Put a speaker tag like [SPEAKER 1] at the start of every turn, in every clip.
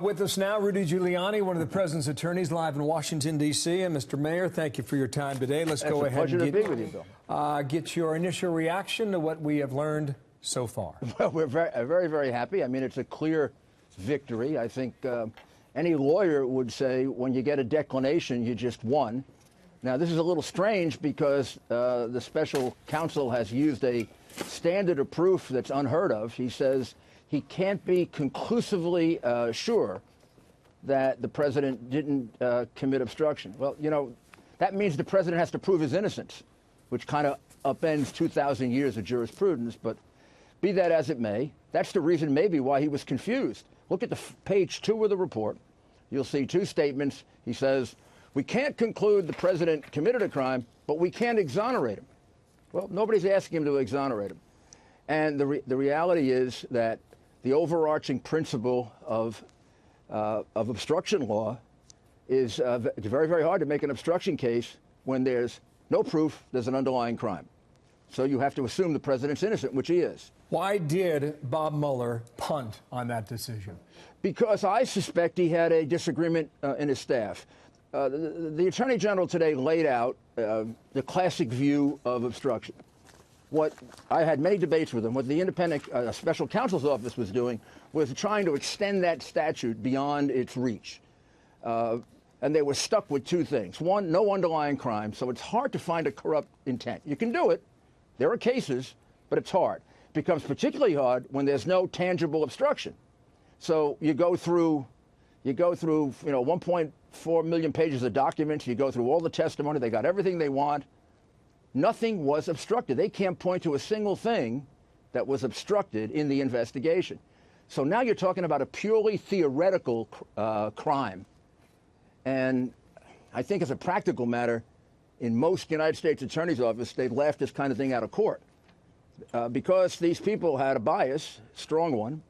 [SPEAKER 1] With us now, Rudy Giuliani, one of the president's attorneys, live in Washington, D.C. And Mr. Mayor, thank you for your time today. Let's go ahead and get your initial reaction to what we have learned so far.
[SPEAKER 2] Well, we're very, very happy. I mean, it's a clear victory. I think any lawyer would say when you get a declination, you just won. Now, this is a little strange because the special counsel has used a standard of proof that's unheard of. He says he can't be conclusively sure that the president didn't commit obstruction. Well, you know, that means the president has to prove his innocence, which kind of upends 2,000 years of jurisprudence. But be that as it may, that's the reason maybe why he was confused. Look at the page 2 of the report. You'll see two statements. He says, we can't conclude the president committed a crime, but we can't exonerate him. Well, nobody's asking him to exonerate him. And the reality is that the overarching principle of obstruction law is it's very, very hard to make an obstruction case when there's no proof there's an underlying crime. So you have to assume the president's innocent, which he is.
[SPEAKER 1] Why did Bob Mueller punt on that decision?
[SPEAKER 2] Because I suspect he had a disagreement in his staff. The Attorney General today laid out the classic view of obstruction. What I had many debates with him. What the independent special counsel's office was doing was trying to extend that statute beyond its reach. And they were stuck with two things. One, no underlying crime, so it's hard to find a corrupt intent. You can do it. There are cases, but it's hard. It becomes particularly hard when there's no tangible obstruction. So you go through 1.4 million pages of documents. You go through all the testimony. They got everything they want. Nothing was obstructed. They can't point to a single thing that was obstructed in the investigation. So now you're talking about a purely theoretical crime. And I think as a practical matter, in most United States attorney's office, they've laughed this kind of thing out of court. Because these people had a bias, strong one,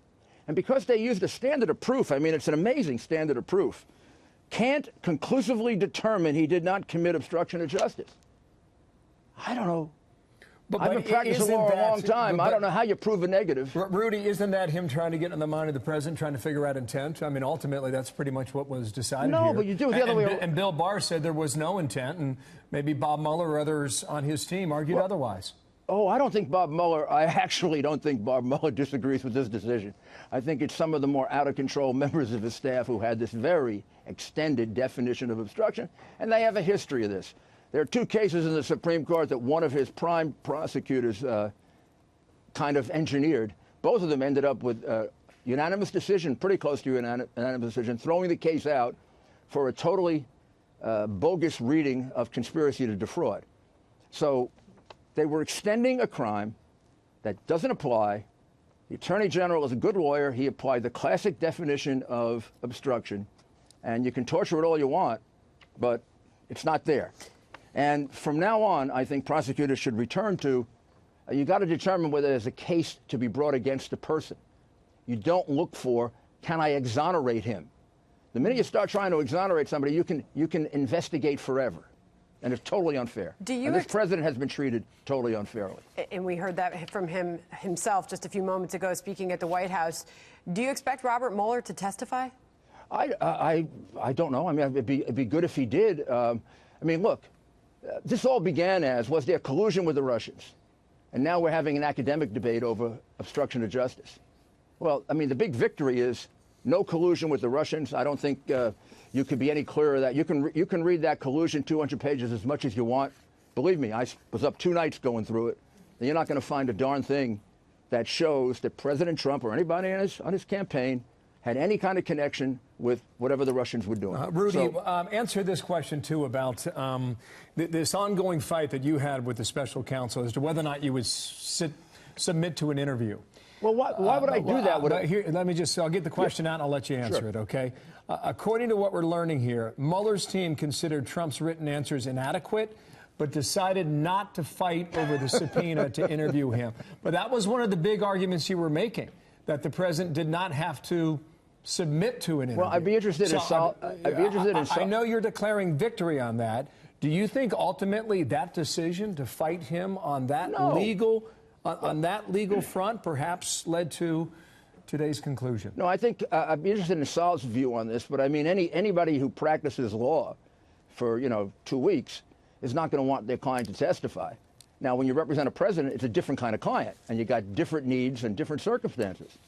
[SPEAKER 2] and because they used a standard of proof, I mean, it's an amazing standard of proof, can't conclusively determine he did not commit obstruction of justice. I don't know. I've been practicing law a long time. I don't know how you prove a negative.
[SPEAKER 1] Rudy, isn't that him trying to get in the mind of the president, trying to figure out intent? I mean, ultimately, that's pretty much what was decided here.
[SPEAKER 2] No, but you do it the other way around.
[SPEAKER 1] And Bill Barr said there was no intent, and maybe Bob Mueller or others on his team argued otherwise.
[SPEAKER 2] Oh, I actually don't think Bob Mueller disagrees with this decision. I think it's some of the more out-of-control members of his staff who had this very extended definition of obstruction, and they have a history of this. There are two cases in the Supreme Court that one of his prime prosecutors kind of engineered. Both of them ended up with unanimous decision, pretty close to unanimous decision, throwing the case out for a totally bogus reading of conspiracy to defraud. So they were extending a crime that doesn't apply. The Attorney General is a good lawyer. He applied the classic definition of obstruction. And you can torture it all you want, but it's not there. And from now on, I think prosecutors should return to, you got to determine whether there's a case to be brought against the person. You don't look for, can I exonerate him? The minute you start trying to exonerate somebody, you can investigate forever. And it's totally unfair. And this president has been treated totally unfairly.
[SPEAKER 3] And we heard that from him himself just a few moments ago speaking at the White House. Do you expect Robert Mueller to testify?
[SPEAKER 2] I don't know. I mean, it'd be good if he did. I mean, look, this all began as, was there collusion with the Russians? And now we're having an academic debate over obstruction of justice. Well, I mean, the big victory is no collusion with the Russians. I don't think you could be any clearer that. You can read that collusion 200 pages as much as you want. Believe me, I was up 2 nights going through it. And you're not going to find a darn thing that shows that President Trump or anybody on his campaign had any kind of connection with whatever the Russians were doing.
[SPEAKER 1] Rudy, answer this question, too, about this ongoing fight that you had with the special counsel as to whether or not you would submit to an interview.
[SPEAKER 2] Well, why would I do that?
[SPEAKER 1] Here, I'll get the question out and I'll let you answer it, okay? According to what we're learning here, Mueller's team considered Trump's written answers inadequate, but decided not to fight over the subpoena to interview him. But that was one of the big arguments you were making, that the president did not have to submit to an interview.
[SPEAKER 2] Well, I'd be interested in
[SPEAKER 1] I know you're declaring victory on that. Do you think ultimately that decision to fight him on that legal front perhaps led to today's conclusion?
[SPEAKER 2] No, I think I'd be interested in Sal's view on this, but I mean, anybody who practices law for 2 weeks is not going to want their client to testify. Now, when you represent a president, it's a different kind of client, and you got different needs and different circumstances.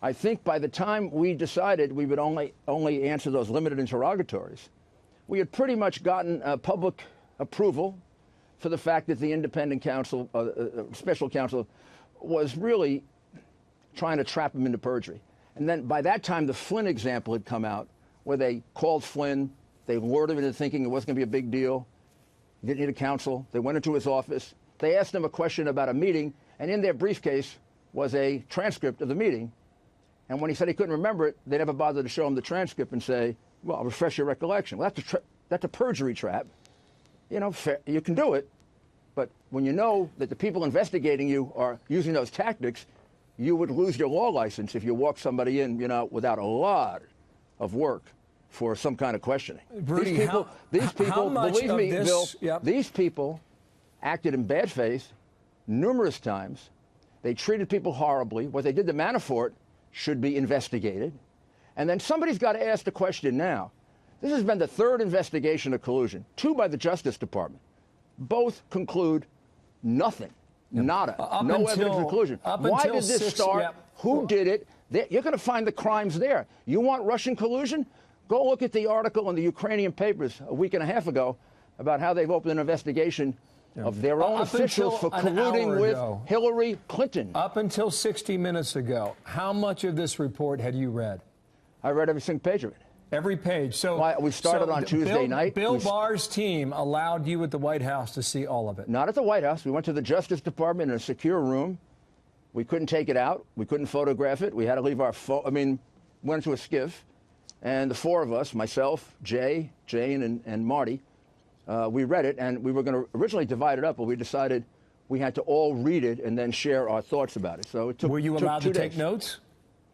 [SPEAKER 2] I think by the time we decided we would only answer those limited interrogatories, we had pretty much gotten public approval for the fact that the independent counsel, special counsel, was really trying to trap him into perjury. And then by that time, the Flynn example had come out, where they called Flynn, they lured him into thinking it wasn't going to be a big deal. He didn't need a counsel. They went into his office. They asked him a question about a meeting, and in their briefcase was a transcript of the meeting. And when he said he couldn't remember it, they never bothered to show him the transcript and say, well, I'll refresh your recollection. Well, that's a perjury trap. You can do it, but when you know that the people investigating you are using those tactics, you would lose your law license if you walk somebody in, without a lot of work for some kind of questioning.
[SPEAKER 1] Rudy,
[SPEAKER 2] these people, believe me, Bill,
[SPEAKER 1] yep.
[SPEAKER 2] These people acted in bad faith numerous times. They treated people horribly. What they did to Manafort should be investigated. And then somebody's got to ask the question now. This has been the third investigation of collusion, 2 by the Justice Department. Both conclude nothing, nada, no evidence of collusion. Why did this start?
[SPEAKER 1] Yep.
[SPEAKER 2] Who did it? You're going to find the crimes there. You want Russian collusion? Go look at the article in the Ukrainian papers a week and a half ago about how they've opened an investigation of their own officials for colluding with Hillary Clinton.
[SPEAKER 1] Up until 60 minutes ago, how much of this report had you read?
[SPEAKER 2] I read every single page of it.
[SPEAKER 1] Every page. So
[SPEAKER 2] we started on Tuesday night.
[SPEAKER 1] Bill Barr's team allowed you at the White House to see all of it.
[SPEAKER 2] Not at the White House. We went to the Justice Department in a secure room. We couldn't take it out. We couldn't photograph it. We had to leave our phone. Went to a skiff. And the 4 of us, myself, Jay, Jane, and Marty, we read it. And we were going to originally divide it up, but we decided we had to all read it and then share our thoughts about it. So it took.
[SPEAKER 1] Were you allowed to take notes?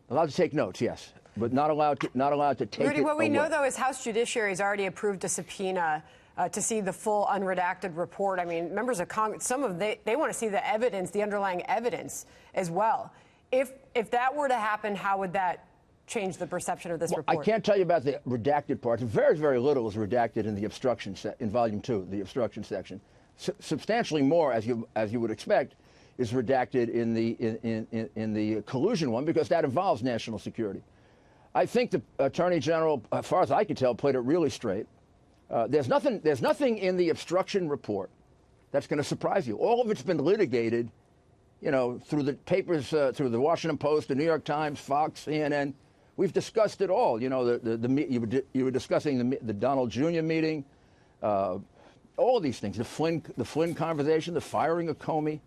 [SPEAKER 2] Allowed to take notes, yes. But not allowed to take
[SPEAKER 3] Rudy,
[SPEAKER 2] it
[SPEAKER 3] what we
[SPEAKER 2] away.
[SPEAKER 3] know, though, is House Judiciary has already approved a subpoena to see the full unredacted report. I mean, members of Congress, they want to see the evidence, the underlying evidence as well. If that were to happen, how would that change the perception of this report?
[SPEAKER 2] I can't tell you about the redacted parts. Very, very little is redacted in the obstruction in Volume 2, the obstruction section. Substantially more, as you would expect, is redacted in the collusion one, because that involves national security. I think the Attorney General, as far as I can tell, played it really straight. There's nothing in the obstruction report that's going to surprise you. All of it's been litigated, through the papers, through the Washington Post, the New York Times, Fox, CNN. We've discussed it all. You were discussing the Donald Jr. meeting, all of these things, the Flynn conversation, the firing of Comey.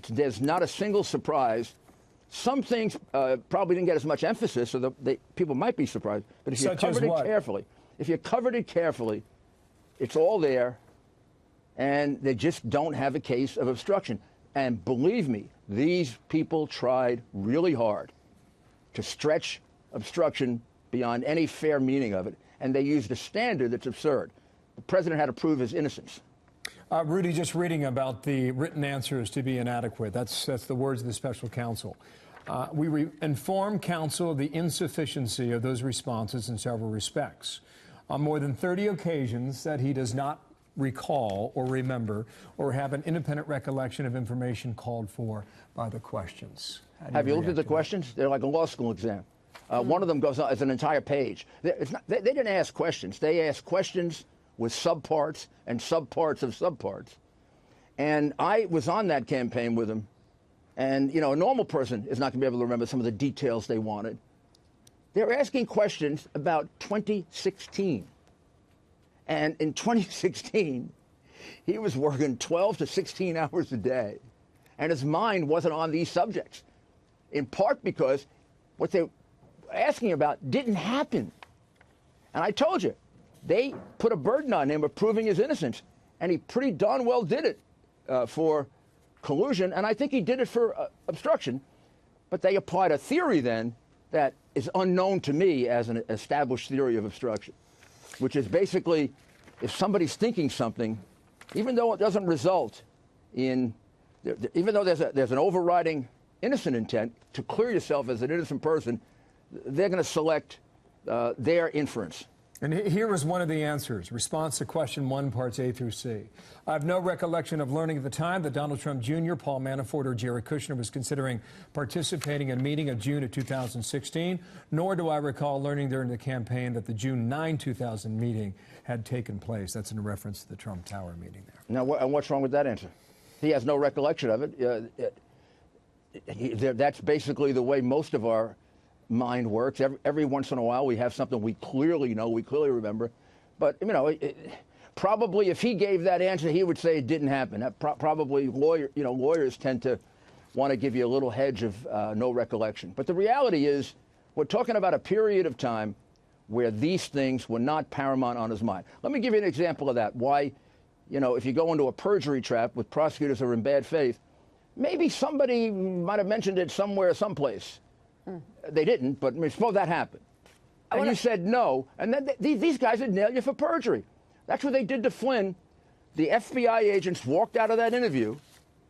[SPEAKER 2] There's not a single surprise. Some things probably didn't get as much emphasis, so people might be surprised. But if you covered it carefully, it's all there, and they just don't have a case of obstruction. And believe me, these people tried really hard to stretch obstruction beyond any fair meaning of it, and they used a standard that's absurd. The president had to prove his innocence.
[SPEAKER 1] Rudy, just reading about the written answers to be inadequate. That's the words of the special counsel. We inform counsel of the insufficiency of those responses in several respects. On more than 30 occasions that he does not recall or remember or have an independent recollection of information called for by the questions.
[SPEAKER 2] Have you looked at the questions? They're like a law school exam. One of them goes on as an entire page. They didn't ask questions. They asked questions with subparts and subparts of subparts. And I was on that campaign with him. And, a normal person is not going to be able to remember some of the details they wanted. They're asking questions about 2016. And in 2016, he was working 12 to 16 hours a day. And his mind wasn't on these subjects, in part because what they were asking about didn't happen. And I told you, they put a burden on him of proving his innocence. And he pretty darn well did it for collusion. And I think he did it for obstruction. But they applied a theory then that is unknown to me as an established theory of obstruction, which is basically if somebody's thinking something, even though it doesn't result in, even though there's an overriding innocent intent, to clear yourself as an innocent person, they're going to select their inference.
[SPEAKER 1] And here was one of the answers. Response to question 1, parts A through C. I have no recollection of learning at the time that Donald Trump Jr., Paul Manafort, or Jared Kushner was considering participating in a meeting of June of 2016, nor do I recall learning during the campaign that the June 9, 2000 meeting had taken place. That's in reference to the Trump Tower meeting there.
[SPEAKER 2] Now, what's wrong with that answer? He has no recollection of it. That's basically the way most of our mind works. Every once in a while we have something we clearly know, we clearly remember. But, you know, probably if he gave that answer, he would say it didn't happen. Probably lawyers tend to want to give you a little hedge of no recollection. But the reality is we're talking about a period of time where these things were not paramount on his mind. Let me give you an example of that. Why, you know, if you go into a perjury trap with prosecutors who are in bad faith, maybe somebody might have mentioned it somewhere, someplace. They didn't, but I mean, suppose that happened. And you said no, and then these guys would nail you for perjury. That's what they did to Flynn. The FBI agents walked out of that interview,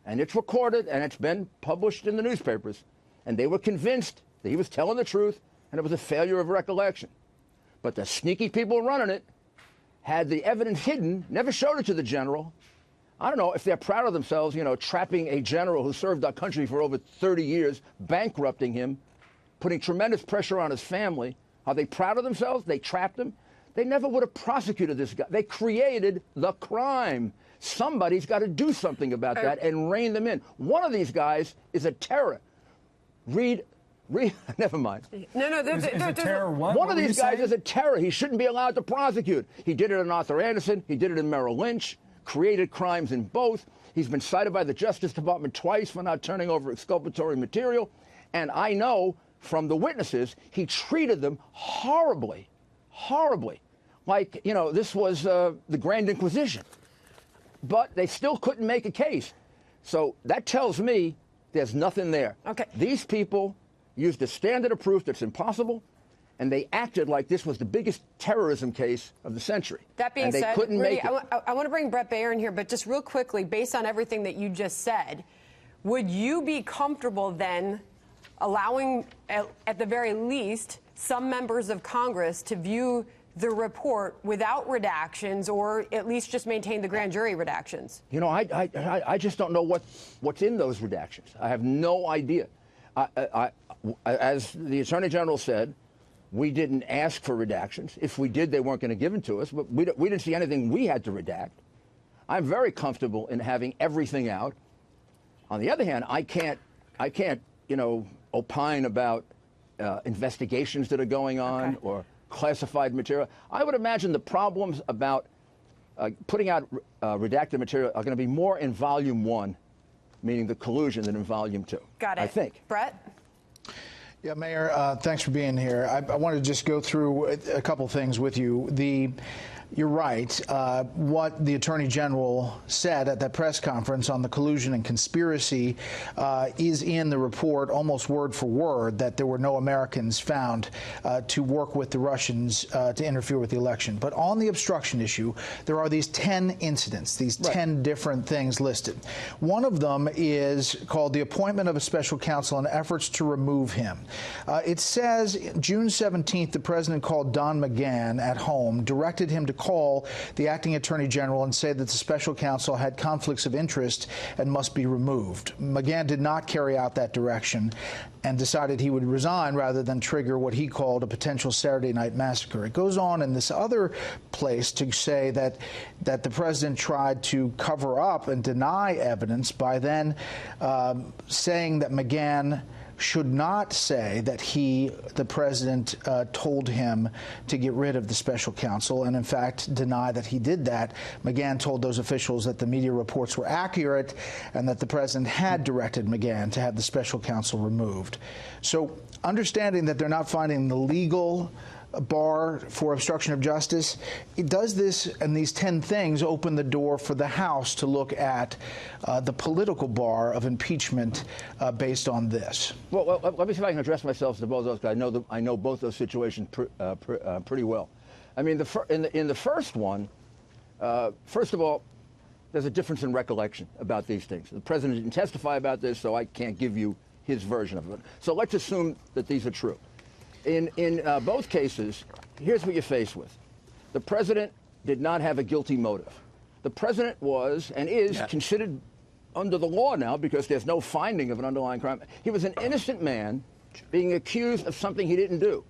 [SPEAKER 2] and it's recorded, and it's been published in the newspapers, and they were convinced that he was telling the truth, and it was a failure of recollection. But the sneaky people running it had the evidence hidden, never showed it to the general. I don't know if they're proud of themselves, you know, trapping a general who served our country for over 30 years, bankrupting him, putting tremendous pressure on his family. Are they proud of themselves? They trapped him. They never would have prosecuted this guy. They created the crime. Somebody's got to do something about that and rein them in. One of these guys is a terror. Read, never mind.
[SPEAKER 3] No,
[SPEAKER 1] Is a terror what?
[SPEAKER 2] One of these guys is a terror. He shouldn't be allowed to prosecute. He did it in Arthur Anderson. He did it in Merrill Lynch. Created crimes in both. He's been cited by the Justice Department twice for not turning over exculpatory material. And I know from the witnesses, he treated them horribly, horribly. Like, you know, this was the Grand Inquisition. But they still couldn't make a case. So that tells me there's nothing there.
[SPEAKER 3] Okay.
[SPEAKER 2] These people used a standard of proof that's impossible, and they acted like this was the biggest terrorism case of the century.
[SPEAKER 3] That being said,
[SPEAKER 2] couldn't
[SPEAKER 3] Rudy,
[SPEAKER 2] make it.
[SPEAKER 3] I want to bring Brett Baer in here, but just real quickly, based on everything that you just said, would you be comfortable then allowing, at the very least, some members of Congress to view the report without redactions, or at least just maintain the grand jury redactions?
[SPEAKER 2] You know, I just don't know what's in those redactions. I have no idea. As the Attorney General said, we didn't ask for redactions. If we did, they weren't going to give them to us. But we didn't see anything we had to redact. I'm very comfortable in having everything out. On the other hand, I can't, you know, opine about investigations that are going on or classified material. I would imagine the problems about putting out redacted material are going to be more in Volume 1, meaning the collusion, than in Volume 2.
[SPEAKER 3] Got it.
[SPEAKER 2] I think.
[SPEAKER 3] Brett?
[SPEAKER 4] Yeah, Mayor, thanks for being here. I want to just go through a couple things with you. You're right. What the Attorney General said at that press conference on the collusion and conspiracy is in the report almost word for word, that there were no Americans found to work with the Russians to interfere with the election. But on the obstruction issue, there are these 10 incidents, these 10 different things listed. One of them is called the appointment of a special counsel and efforts to remove him. It says June 17th, the president called Don McGahn at home, directed him to call the acting attorney general and say that the special counsel had conflicts of interest and must be removed. McGahn did not carry out that direction and decided he would resign rather than trigger what he called a potential Saturday night massacre. It goes on in this other place to say that the president tried to cover up and deny evidence by then saying that McGahn should not say that the president, told him to get rid of the special counsel, and in fact deny that he did that. McGahn told those officials that the media reports were accurate and that the president had directed McGahn to have the special counsel removed. So understanding that they're not finding the legal bar for obstruction of justice, does this and these 10 things open the door for the House to look at the political bar of impeachment based on this? Well,
[SPEAKER 2] let me see if I can address myself to both those guys. I know both those situations pretty well. I mean, in the first one, first of all, there's a difference in recollection about these things. The president didn't testify about this, so I can't give you his version of it. So let's assume that these are true. In both cases, here's what you're faced with. The president did not have a guilty motive. The president was and is considered under the law now, because there's no finding of an underlying crime. He was an innocent man being accused of something he didn't do.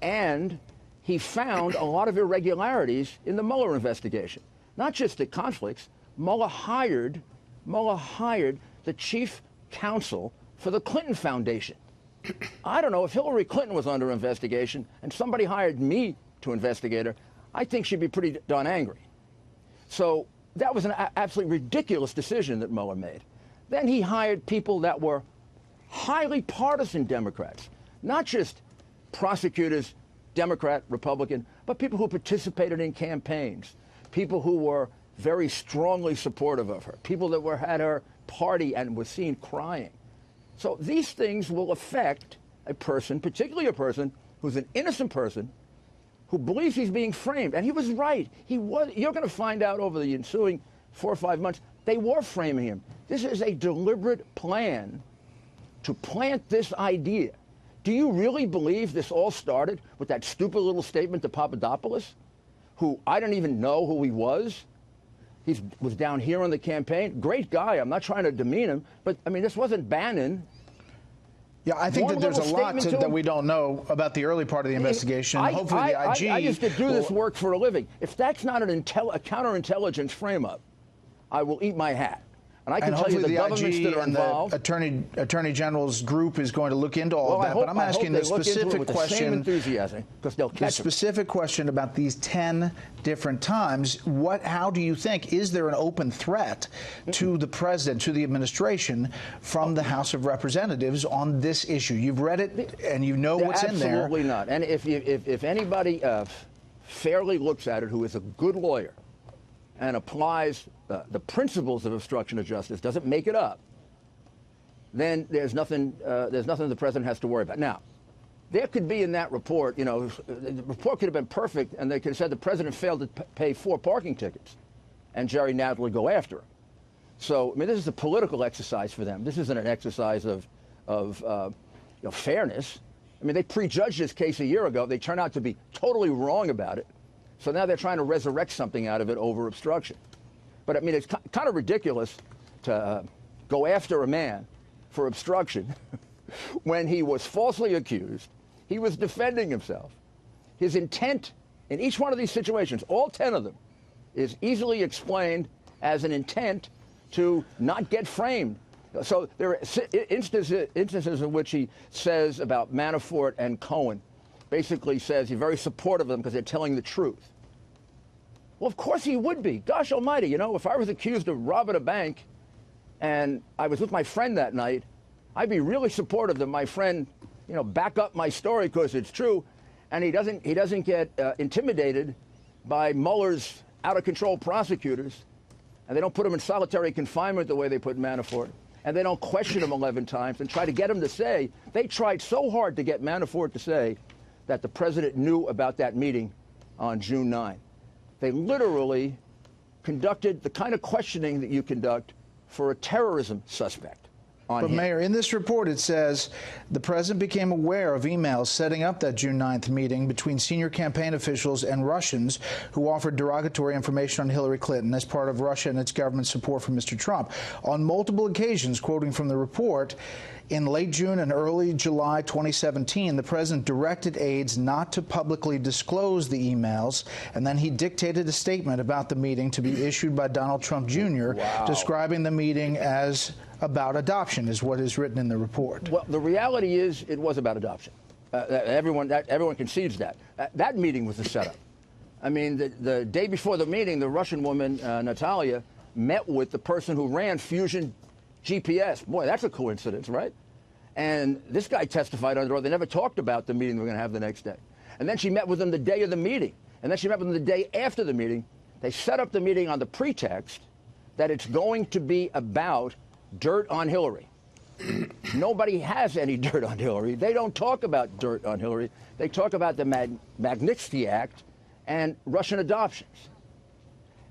[SPEAKER 2] And he found a lot of irregularities in the Mueller investigation. Not just the conflicts. Mueller hired the chief counsel for the Clinton Foundation. I don't know, if Hillary Clinton was under investigation and somebody hired me to investigate her, I think she'd be pretty darn angry. So that was an absolutely ridiculous decision that Mueller made. Then he hired people that were highly partisan Democrats, not just prosecutors, Democrat, Republican, but people who participated in campaigns, people who were very strongly supportive of her, people that had her party and were seen crying. So these things will affect a person, particularly a person who's an innocent person, who believes he's being framed. And he was right. You're going to find out over the ensuing 4 or 5 months, they were framing him. This is a deliberate plan to plant this idea. Do you really believe this all started with that stupid little statement to Papadopoulos, who I don't even know who he was? He was down here on the campaign. Great guy. I'm not trying to demean him. But, I mean, this wasn't Bannon.
[SPEAKER 4] Yeah, I think that there's a lot that we don't know about the early part of the investigation. Hopefully the IG...
[SPEAKER 2] I used to do this work for a living. If that's not a counterintelligence frame-up, I will eat my hat. And I can tell you the governments that are involved.
[SPEAKER 4] The Attorney General's group is going to look into all of that. But I'm asking the specific question.
[SPEAKER 2] Enthusiasm, because they'll catch
[SPEAKER 4] the specific question about these 10 different times. How do you think, is there an open threat to the president, to the administration, from the House of Representatives on this issue? You've read it and you know what's in there.
[SPEAKER 2] Absolutely not. And if anybody fairly looks at it, who is a good lawyer and applies the principles of obstruction of justice, doesn't make it up, then there's nothing the president has to worry about. Now, there could be in that report, the report could have been perfect, and they could have said the president failed to pay 4 parking tickets, and Jerry Nadler would go after him. So, I mean, this is a political exercise for them. This isn't an exercise of fairness. I mean, they prejudged this case a year ago. They turned out to be totally wrong about it. So now they're trying to resurrect something out of it over obstruction. But, I mean, it's kind of ridiculous to go after a man for obstruction when he was falsely accused. He was defending himself. His intent in each one of these situations, all 10 of them, is easily explained as an intent to not get framed. So there are instances in which he says about Manafort and Cohen, basically says he's very supportive of them because they're telling the truth. Well, of course he would be. Gosh almighty, if I was accused of robbing a bank and I was with my friend that night, I'd be really supportive that my friend, back up my story because it's true, and he doesn't get intimidated by Mueller's out-of-control prosecutors, and they don't put him in solitary confinement the way they put Manafort, and they don't question him 11 times and try to get him to say. They tried so hard to get Manafort to say that the president knew about that meeting on June 9. They literally conducted the kind of questioning that you conduct for a terrorism suspect on him.
[SPEAKER 4] But, Mayor, in this report it says the president became aware of emails setting up that June 9th meeting between senior campaign officials and Russians who offered derogatory information on Hillary Clinton as part of Russia and its government's support for Mr. Trump. On multiple occasions, quoting from the report, in late June and early July 2017, the president directed aides not to publicly disclose the emails, and then he dictated a statement about the meeting to be issued by Donald Trump Jr., describing the meeting as about adoption, is what is written in the report.
[SPEAKER 2] Well, the reality is it was about adoption. Everyone concedes that. That meeting was a setup. I mean, the day before the meeting, the Russian woman, Natalia, met with the person who ran Fusion GPS. Boy, that's a coincidence, right? And this guy testified under oath. They never talked about the meeting we're going to have the next day. And then she met with him the day of the meeting. And then she met with him the day after the meeting. They set up the meeting on the pretext that it's going to be about dirt on Hillary. Nobody has any dirt on Hillary. They don't talk about dirt on Hillary. They talk about the Magnitsky Act and Russian adoptions.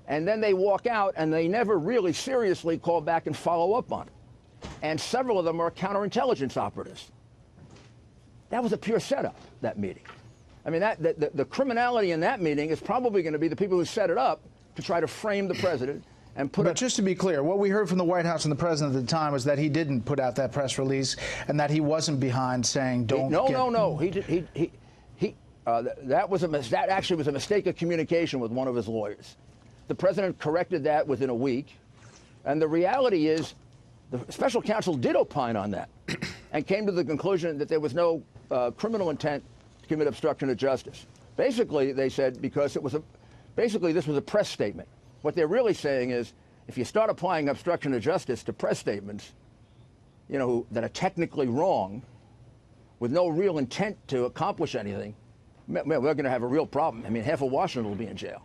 [SPEAKER 2] And then they walk out, and they never really seriously call back and follow up on it. and several of them are counterintelligence operatives. That was a pure setup, that meeting. I mean, the criminality in that meeting is probably going to be the people who set it up to try to frame the president and put.
[SPEAKER 4] But just to be clear, what we heard from the White House and the president at the time was that he didn't put out that press release and that he wasn't behind saying don't.
[SPEAKER 2] No. That actually was a mistake of communication with one of his lawyers. The president corrected that within a week, and the reality is, the special counsel did opine on that, and came to the conclusion that there was no criminal intent to commit obstruction of justice. Basically, they said because this was a press statement. What they're really saying is, if you start applying obstruction of justice to press statements, you know, that are technically wrong, with no real intent to accomplish anything, we're going to have a real problem. I mean, half of Washington will be in jail.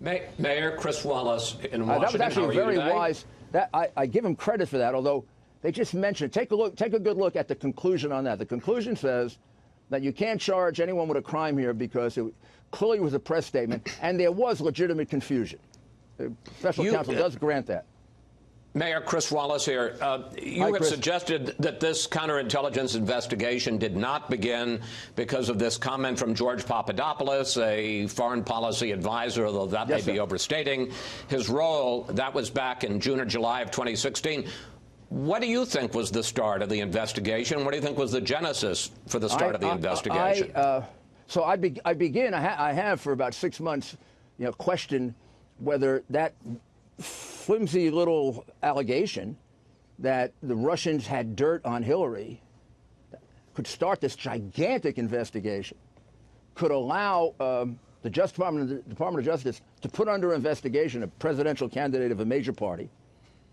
[SPEAKER 5] Mayor Chris Wallace in Washington.
[SPEAKER 2] That was actually very wise. I give him credit for that, although they just mentioned. Take a good look at the conclusion on that. The conclusion says that you can't charge anyone with a crime here because it clearly was a press statement, and there was legitimate confusion. The special counsel does grant that.
[SPEAKER 5] Mayor Chris Wallace here. You have suggested that this counterintelligence investigation did not begin because of this comment from George Papadopoulos, a foreign policy advisor, although that may be overstating his role. That was back in June or July of 2016. What do you think was the start of the investigation? What do you think was the genesis for the start of the investigation? I have for about 6 months, questioned whether that flimsy little allegation that the Russians had dirt on Hillary could start this gigantic investigation, could allow the Department of Justice to put under investigation a presidential candidate of a major party,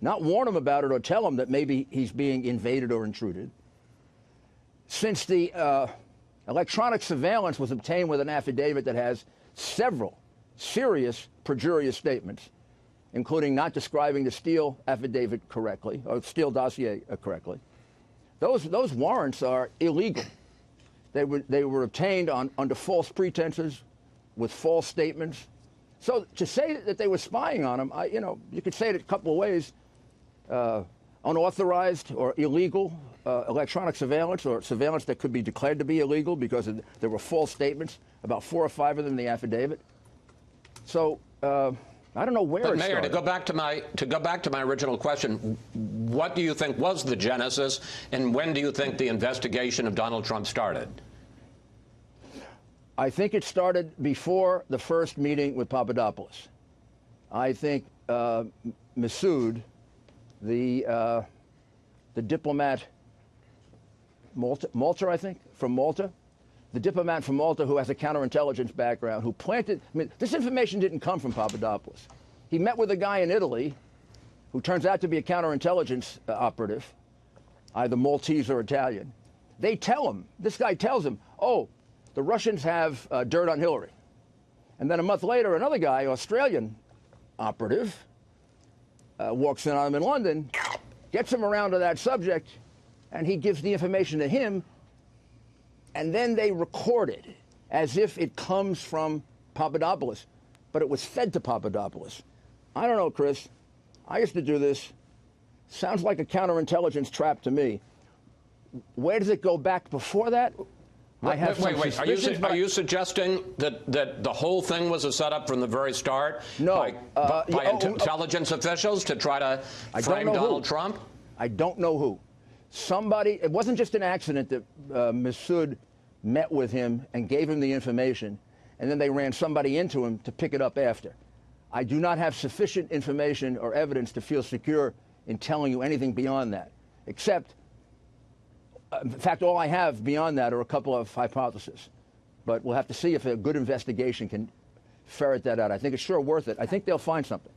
[SPEAKER 5] not warn him about it or tell him that maybe he's being invaded or intruded. Since the electronic surveillance was obtained with an affidavit that has several serious perjurious statements, including not describing the Steele affidavit correctly, or Steele dossier correctly, those warrants are illegal. They were obtained under false pretenses, with false statements. So to say that they were spying on him, you could say it a couple of ways: unauthorized or illegal electronic surveillance, or surveillance that could be declared to be illegal because there were false statements, about 4 or 5 of them in the affidavit. So. I don't know where it Mayor,
[SPEAKER 2] started.
[SPEAKER 5] to go back to my original question, what do you think was the genesis, and when do you think the investigation of Donald Trump started?
[SPEAKER 2] I think it started before the first meeting with Papadopoulos. I think Masood, the diplomat, Malta, I think, from Malta, the diplomat from Malta who has a counterintelligence background, who planted. I mean, this information didn't come from Papadopoulos. He met with a guy in Italy who turns out to be a counterintelligence operative, either Maltese or Italian. They tell him, this guy tells him, oh, the Russians have dirt on Hillary. And then a month later, another guy, Australian operative, walks in on him in London, gets him around to that subject, and he gives the information to him. And then they record it as if it comes from Papadopoulos, but it was fed to Papadopoulos. I don't know, Chris. I used to do this. Sounds like a counterintelligence trap to me. Where does it go back before that?
[SPEAKER 5] Wait. Are you suggesting that the whole thing was a setup from the very start?
[SPEAKER 2] No.
[SPEAKER 5] By intelligence officials to try to frame Donald Trump?
[SPEAKER 2] I don't know who. Somebody, it wasn't just an accident that Masood met with him and gave him the information, and then they ran somebody into him to pick it up after. I do not have sufficient information or evidence to feel secure in telling you anything beyond that, except, in fact, all I have beyond that are a couple of hypotheses. But we'll have to see if a good investigation can ferret that out. I think it's sure worth it. I think they'll find something.